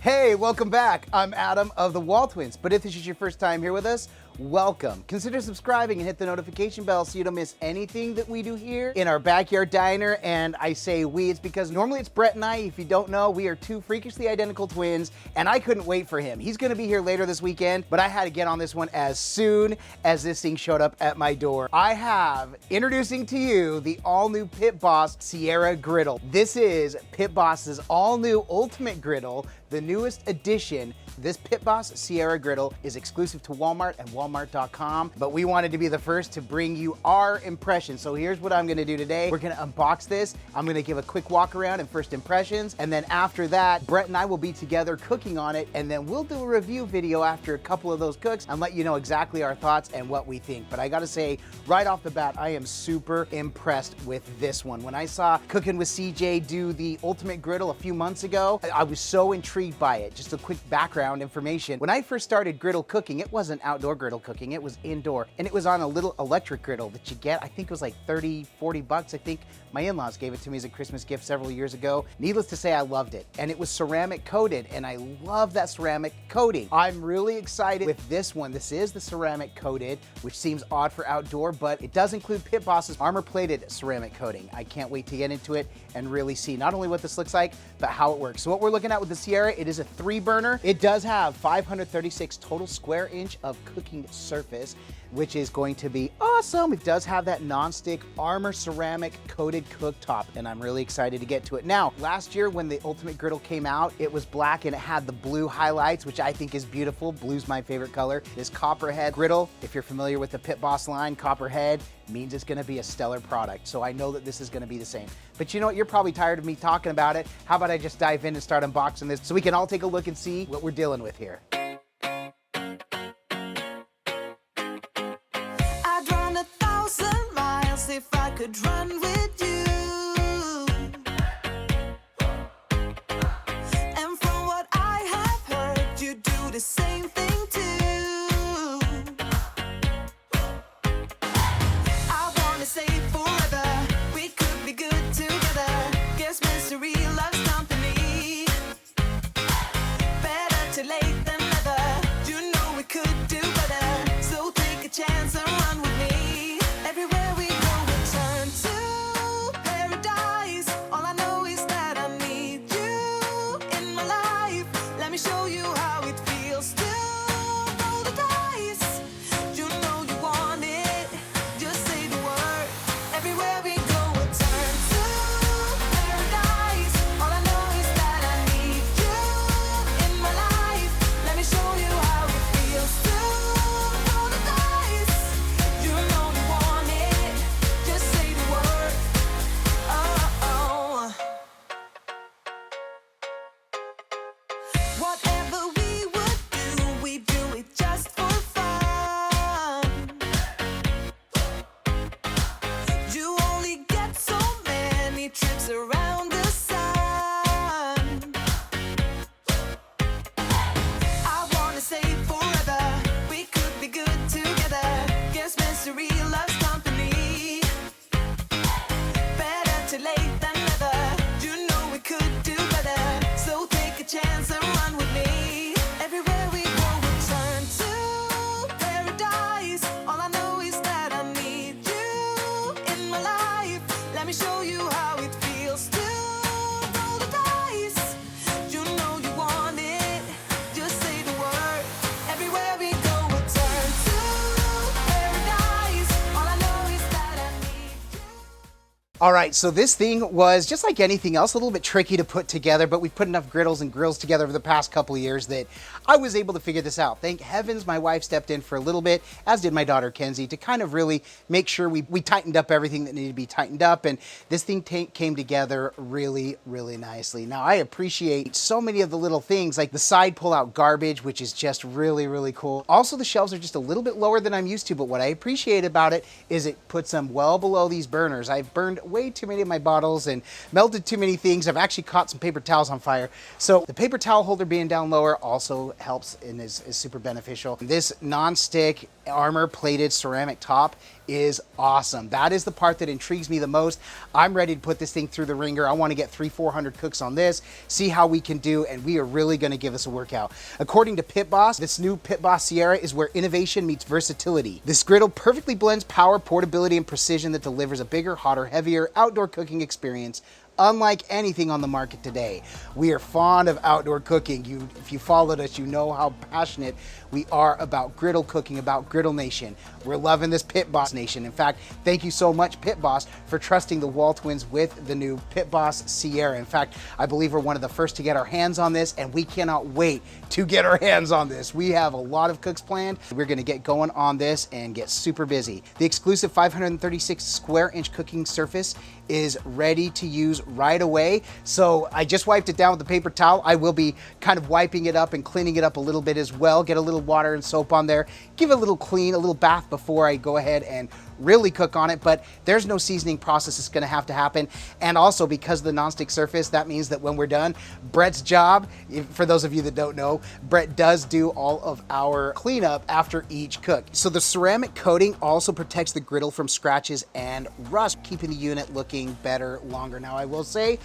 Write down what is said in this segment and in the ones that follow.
Hey, welcome back. I'm Adam of the WALTWINS, but if this is your first time here with us, welcome. Consider subscribing and hit the notification bell so you don't miss anything that we do here in our backyard diner. And I say we, it's because normally it's Brett and I. If you don't know, we are two freakishly identical twins, and I couldn't wait for him. He's gonna be here later this weekend, but I had to get on this one as soon as this thing showed up at my door. I have introducing to you the all-new Pit Boss Sierra Griddle. This is Pit Boss's all-new Ultimate Griddle, the newest addition. This Pit Boss Sierra Griddle is exclusive to Walmart and Walmart.com, but we wanted to be the first to bring you our impressions. So here's what I'm gonna do today. We're gonna unbox this. I'm gonna give a quick walk around and first impressions, and then after that, Brett and I will be together cooking on it, and then we'll do a review video after a couple of those cooks and let you know exactly our thoughts and what we think. But I gotta say, right off the bat, I am super impressed with this one. When I saw Cooking with CJ do the Ultimate Griddle a few months ago, I was so intrigued by it. Just a quick background information. When I first started griddle cooking, it wasn't outdoor griddle cooking, it was indoor, and it was on a little electric griddle that you get. I think it was like 30, 40 bucks. I think my in-laws gave it to me as a Christmas gift several years ago. Needless to say, I loved it, and it was ceramic coated, and I love that ceramic coating. I'm really excited with this one. This is the ceramic coated, which seems odd for outdoor, but it does include Pit Boss's armor-plated ceramic coating. I can't wait to get into it and really see not only what this looks like, but how it works. So what we're looking at with the Sierra, it is a 3-burner. It does have 536 total square inch of cooking surface, which is going to be awesome. It does have that non-stick armor ceramic coated cooktop, and I'm really excited to get to it. Now, last year when the Ultimate Griddle came out, it was black and it had the blue highlights, which I think is beautiful. Blue's my favorite color. This Copperhead Griddle, if you're familiar with the Pit Boss line, Copperhead means it's gonna be a stellar product. So I know that this is gonna be the same. But you know what, you're probably tired of me talking about it. How about I just dive in and start unboxing this so we can all take a look and see what we're dealing with here. If I could run with you, and from what I have heard, you do the same thing too. I wanna say forever, we could be good together. Guess mystery loves company. Better to late than never. You know we could do better, so take a chance and run with me. Everywhere we All right, so this thing was just like anything else, a little bit tricky to put together, but we've put enough griddles and grills together over the past couple of years that I was able to figure this out. Thank heavens my wife stepped in for a little bit, as did my daughter Kenzie, to kind of really make sure we tightened up everything that needed to be tightened up, and this thing came together really, really nicely. Now, I appreciate so many of the little things, like the side pull-out garbage, which is just really, really cool. Also, the shelves are just a little bit lower than I'm used to, but what I appreciate about it is it puts them well below these burners. I've burned way too many of my bottles and melted too many things. I've actually caught some paper towels on fire. So the paper towel holder being down lower also helps and is super beneficial. This non-stick armor plated ceramic top is awesome. That is the part that intrigues me the most. I'm ready to put this thing through the ringer. I want to get 300-400 cooks on this, see how we can do, and we are really going to give this a workout. According to Pit Boss, this new Pit Boss Sierra is where innovation meets versatility. This griddle perfectly blends power, portability, and precision that delivers a bigger, hotter, heavier outdoor cooking experience unlike anything on the market today. We are fond of outdoor cooking. If you followed us, you know how passionate we are about griddle cooking, about Griddle Nation. We're loving this Pit Boss Nation. In fact, thank you so much, Pit Boss, for trusting the WALTWINS with the new Pit Boss Sierra. In fact, I believe we're one of the first to get our hands on this, and we cannot wait to get our hands on this. We have a lot of cooks planned. We're gonna get going on this and get super busy. The exclusive 536 square inch cooking surface is ready to use right away. So I just wiped it down with the paper towel. I will be kind of wiping it up and cleaning it up a little bit as well. Get a little water and soap on there. Give it a little clean, a little bath before I go ahead and really cook on it, but there's no seasoning process that's gonna have to happen. And also because of the nonstick surface, that means that when we're done, Brett's job, for those of you that don't know, Brett does do all of our cleanup after each cook. So the ceramic coating also protects the griddle from scratches and rust, keeping the unit looking better longer. Now I will say,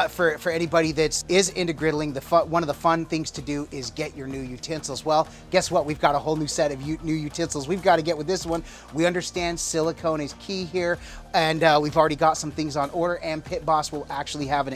for anybody that is into griddling, one of the fun things to do is get your new utensils. Well, guess what? We've got a whole new set of new utensils we've got to get with this one. We understand silicone is key here, and we've already got some things on order, and Pit Boss will actually have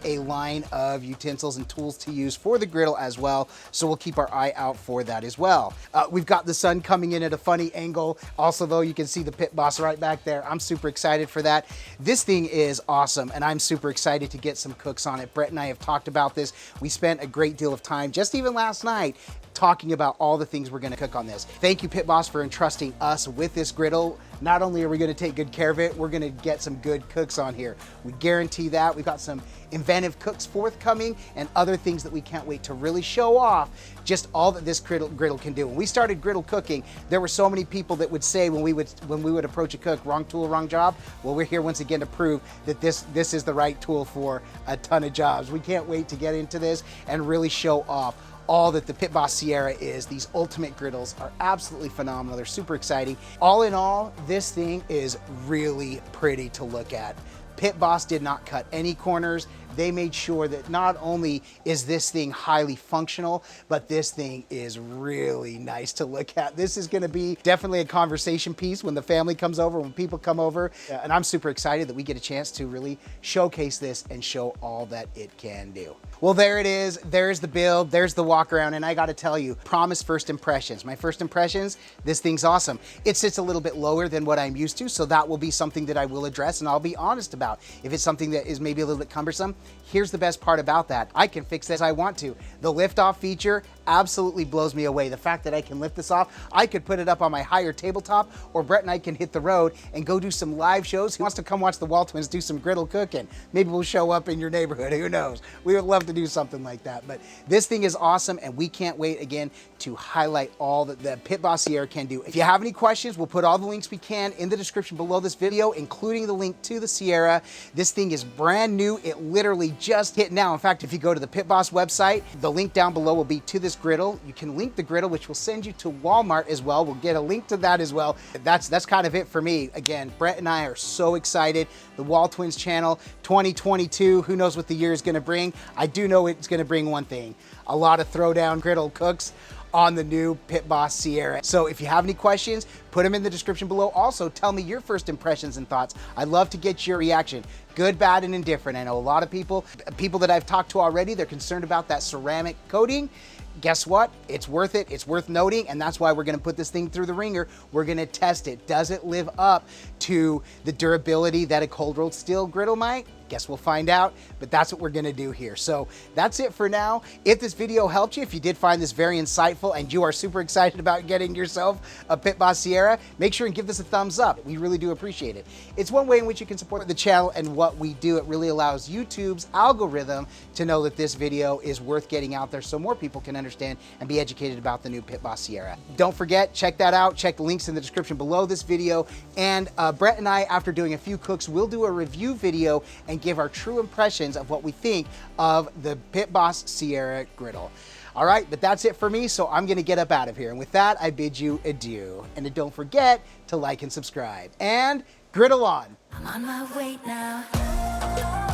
a line of utensils and tools to use for the griddle as well, so we'll keep our eye out for that as well. We've got the sun coming in at a funny angle. Also, though, you can see the Pit Boss right back there. I'm super excited for that. This thing is awesome, and I'm super excited to get some cooks on it. Brett and I have talked about this. We spent a great deal of time, just even last night, talking about all the things we're gonna cook on this. Thank you, Pit Boss, for entrusting us with this griddle. Not only are we gonna take good care of it, we're gonna get some good cooks on here. We guarantee that. We've got some inventive cooks forthcoming and other things that we can't wait to really show off just all that this griddle can do. When we started griddle cooking, there were so many people that would say when we would approach a cook, wrong tool, wrong job. Well, we're here once again to prove that this is the right tool for a ton of jobs. We can't wait to get into this and really show off all that the Pit Boss Sierra is. These ultimate griddles are absolutely phenomenal. They're super exciting. All in all, this thing is really pretty to look at. Pit Boss did not cut any corners. They made sure that not only is this thing highly functional, but this thing is really nice to look at. This is gonna be definitely a conversation piece when the family comes over, when people come over, and I'm super excited that we get a chance to really showcase this and show all that it can do. Well, there it is. There's the build, there's the walk around, and I gotta tell you, promise first impressions. My first impressions, this thing's awesome. It sits a little bit lower than what I'm used to, so that will be something that I will address and I'll be honest about. If it's something that is maybe a little bit cumbersome, here's the best part about that. I can fix this as I want to. The Liftoff feature absolutely blows me away. The fact that I can lift this off, I could put it up on my higher tabletop, or Brett and I can hit the road and go do some live shows. Who wants to come watch the WALTWINS do some griddle cooking? Maybe we'll show up in your neighborhood, who knows? We would love to do something like that. But this thing is awesome, and we can't wait again to highlight all that the Pit Boss Sierra can do. If you have any questions, we'll put all the links we can in the description below this video, including the link to the Sierra. This thing is brand new. It literally just hit now. In fact, if you go to the Pit Boss website, the link down below will be to this griddle. You can link the griddle, which will send you to Walmart as well. We'll get a link to that as well. That's kind of it for me. Again, Brett and I are so excited. The WALTWINS channel 2022, who knows what the year is gonna bring. I do know it's gonna bring one thing, a lot of throwdown griddle cooks on the new Pit Boss Sierra. So if you have any questions, put them in the description below. Also, tell me your first impressions and thoughts. I'd love to get your reaction, good, bad, and indifferent. I know a lot of people that I've talked to already, they're concerned about that ceramic coating. Guess what? It's worth it. It's worth noting, and that's why we're gonna put this thing through the ringer. We're gonna test it. Does it live up to the durability that a cold rolled steel griddle might? Guess we'll find out, but that's what we're gonna do here. So that's it for now. If this video helped you, if you did find this very insightful and you are super excited about getting yourself a Pit Boss Sierra, make sure and give this a thumbs up. We really do appreciate it. It's one way in which you can support the channel and what we do. It really allows YouTube's algorithm to know that this video is worth getting out there so more people can understand and be educated about the new Pit Boss Sierra. Don't forget, check that out. Check the links in the description below this video. And Brett and I, after doing a few cooks, will do a review video and give our true impressions of what we think of the Pit Boss Sierra Griddle. All right, but that's it for me, so I'm gonna get up out of here. And with that, I bid you adieu. And don't forget to like and subscribe. And griddle on. I'm on my way now.